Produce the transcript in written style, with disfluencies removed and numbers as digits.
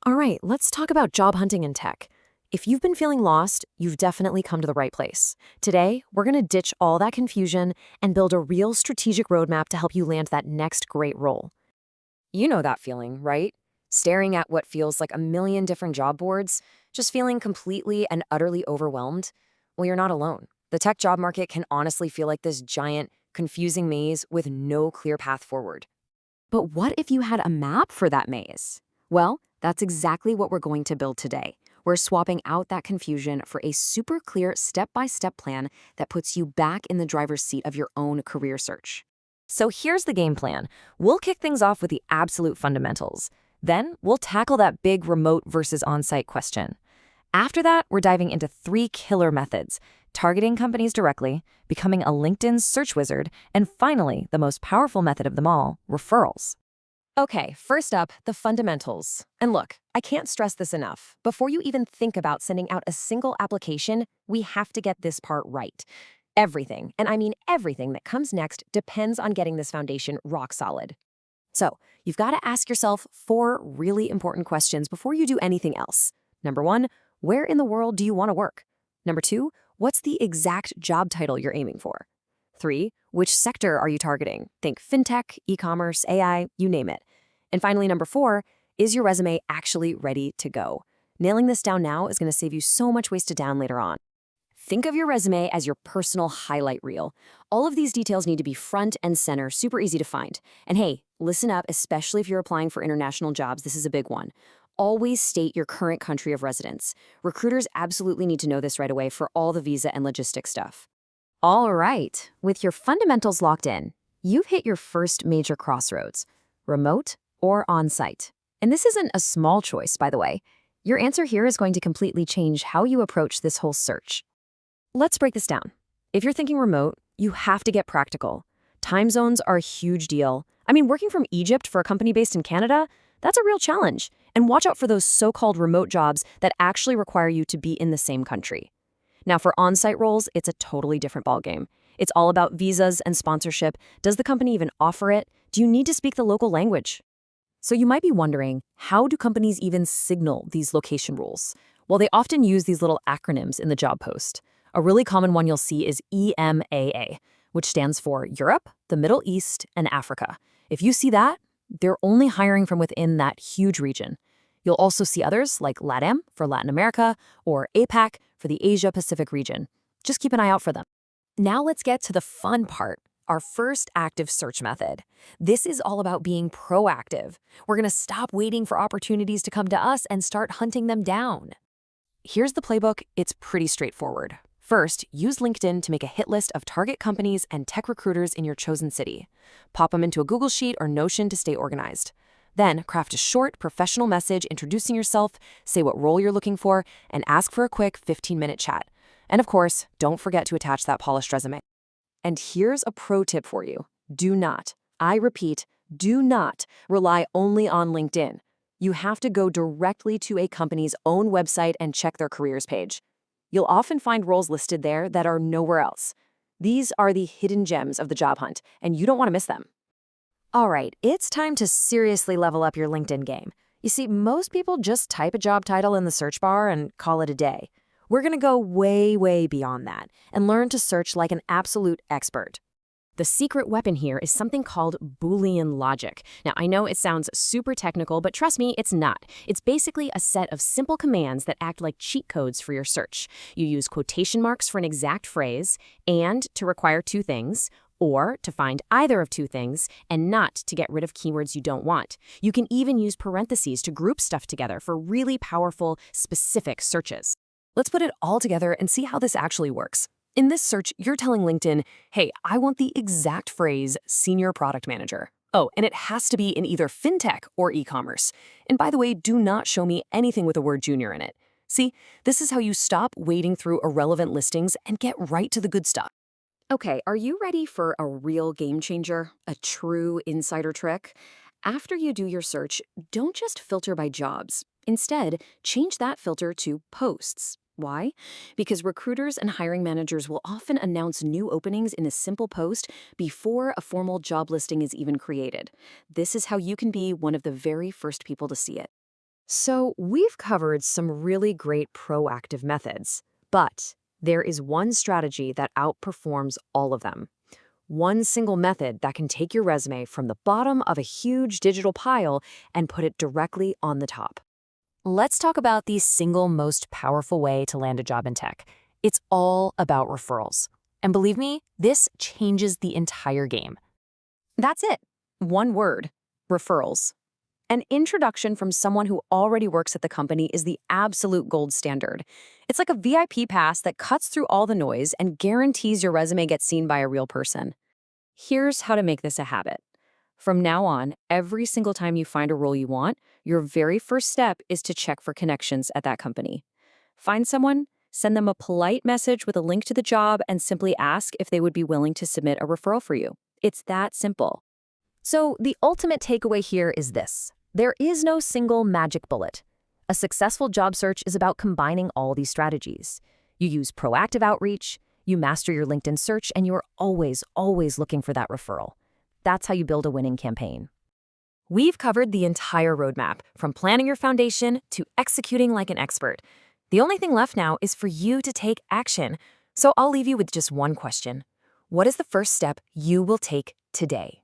All right, let's talk about job hunting in tech. If you've been feeling lost, you've definitely come to the right place. Today, we're going to ditch all that confusion and build a real strategic roadmap to help you land that next great role. You know that feeling, right? Staring at what feels like a million different job boards, just feeling completely and utterly overwhelmed? Well, you're not alone. The tech job market can honestly feel like this giant, confusing maze with no clear path forward. But what if you had a map for that maze? Well, that's exactly what we're going to build today. We're swapping out that confusion for a super clear step-by-step plan that puts you back in the driver's seat of your own career search. So here's the game plan. We'll kick things off with the absolute fundamentals. Then we'll tackle that big remote versus on-site question. After that, we're diving into 3 killer methods: targeting companies directly, becoming a LinkedIn search wizard, and finally, the most powerful method of them all, referrals. Okay, first up, the fundamentals. And look, I can't stress this enough. Before you even think about sending out a single application, we have to get this part right. Everything, and I mean everything that comes next, depends on getting this foundation rock solid. So, you've got to ask yourself 4 really important questions before you do anything else. Number 1, where in the world do you want to work? Number 2, what's the exact job title you're aiming for? 3, which sector are you targeting? Think fintech, e-commerce, AI, you name it. And finally, number 4, is your resume actually ready to go? Nailing this down now is going to save you so much wasted down later on. Think of your resume as your personal highlight reel. All of these details need to be front and center, super easy to find. And hey, listen up, especially if you're applying for international jobs, this is a big one. Always state your current country of residence. Recruiters absolutely need to know this right away for all the visa and logistics stuff. All right, with your fundamentals locked in, you've hit your first major crossroads: remote or on-site. And this isn't a small choice, by the way. Your answer here is going to completely change how you approach this whole search. Let's break this down. If you're thinking remote, you have to get practical. Time zones are a huge deal. I mean, working from Egypt for a company based in Canada, that's a real challenge. And watch out for those so-called remote jobs that actually require you to be in the same country. Now, for on-site roles, it's a totally different ballgame. It's all about visas and sponsorship. Does the company even offer it? Do you need to speak the local language? So you might be wondering, how do companies even signal these location rules? Well, they often use these little acronyms in the job post. A really common one you'll see is EMAA, which stands for Europe, the Middle East, and Africa. If you see that, they're only hiring from within that huge region. You'll also see others like LATAM for Latin America or APAC for the Asia-Pacific region. Just keep an eye out for them. Now let's get to the fun part, our first active search method. This is all about being proactive. We're going to stop waiting for opportunities to come to us and start hunting them down. Here's the playbook. It's pretty straightforward. First, use LinkedIn to make a hit list of target companies and tech recruiters in your chosen city. Pop them into a Google Sheet or Notion to stay organized. Then, craft a short, professional message introducing yourself, say what role you're looking for, and ask for a quick 15-minute chat. And of course, don't forget to attach that polished resume. And here's a pro tip for you. Do not, I repeat, do not rely only on LinkedIn. You have to go directly to a company's own website and check their careers page. You'll often find roles listed there that are nowhere else. These are the hidden gems of the job hunt, and you don't want to miss them. All right, it's time to seriously level up your LinkedIn game. You see, most people just type a job title in the search bar and call it a day. We're going to go way, way beyond that and learn to search like an absolute expert. The secret weapon here is something called Boolean logic. Now, I know it sounds super technical, but trust me, it's not. It's basically a set of simple commands that act like cheat codes for your search. You use quotation marks for an exact phrase, and to require 2 things, or to find either of 2 things, and not to get rid of keywords you don't want. You can even use parentheses to group stuff together for really powerful, specific searches. Let's put it all together and see how this actually works. In this search, you're telling LinkedIn, hey, I want the exact phrase senior product manager. Oh, and it has to be in either fintech or e-commerce. And by the way, do not show me anything with the word junior in it. See, this is how you stop wading through irrelevant listings and get right to the good stuff. Okay, are you ready for a real game changer? A true insider trick? After you do your search, don't just filter by jobs. Instead, change that filter to posts. Why? Because recruiters and hiring managers will often announce new openings in a simple post before a formal job listing is even created. This is how you can be one of the very first people to see it. So we've covered some really great proactive methods, but there is one strategy that outperforms all of them. One single method that can take your resume from the bottom of a huge digital pile and put it directly on the top. Let's talk about the single most powerful way to land a job in tech. It's all about referrals. And believe me, this changes the entire game. That's it. One word: referrals. An introduction from someone who already works at the company is the absolute gold standard. It's like a VIP pass that cuts through all the noise and guarantees your resume gets seen by a real person. Here's how to make this a habit. From now on, every single time you find a role you want, your very first step is to check for connections at that company. Find someone, send them a polite message with a link to the job, and simply ask if they would be willing to submit a referral for you. It's that simple. So the ultimate takeaway here is this. There is no single magic bullet. A successful job search is about combining all these strategies. You use proactive outreach, you master your LinkedIn search, and you're always looking for that referral. That's how you build a winning campaign. We've covered the entire roadmap, from planning your foundation to executing like an expert. The only thing left now is for you to take action. So I'll leave you with just one question. What is the first step you will take today?